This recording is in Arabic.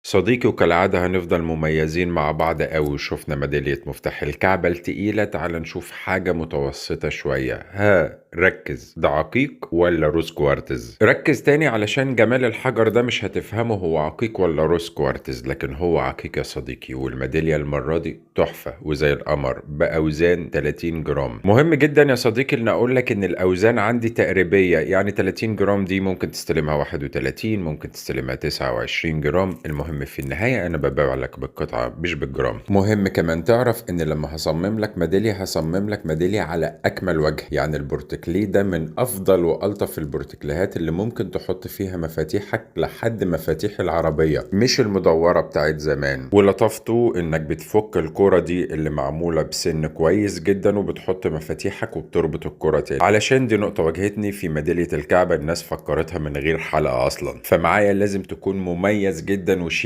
صديقي وكالعادة هنفضل مميزين مع بعض قوي وشوفنا ميدالية مفتاح الكعبة التقيلة. تعال نشوف حاجة متوسطة شوية. ركز، ده عقيق ولا روز كوارتز؟ ركز تاني علشان جمال الحجر ده مش هتفهمه هو عقيق ولا روز كوارتز، لكن هو عقيق يا صديقي. والميدالية المرة دي تحفة وزي القمر بأوزان 30 جرام. مهم جدا يا صديقي ان اقول لك ان الاوزان عندي تقريبية، يعني 30 جرام دي ممكن تستلمها 31، ممكن تستلمها 29 جرام. المهم في النهاية أنا ببيع لك بالقطعة مش بالجرام. مهم كمان تعرف إن لما هصمم لك ميدالية هصمم لك ميدالية على أكمل وجه، يعني البورتكليه ده من أفضل وألطف البورتكليهات اللي ممكن تحط فيها مفاتيحك لحد مفاتيح العربية، مش المدورة بتاعت زمان. ولطفته إنك بتفك الكرة دي اللي معمولة بسن كويس جدا وبتحط مفاتيحك وبتربط الكرة تاني، علشان دي نقطة واجهتني في ميدالية الكعبة. الناس فكرتها من غير حلقة أصلا، فمعايا لازم تكون مميز جدا وشيك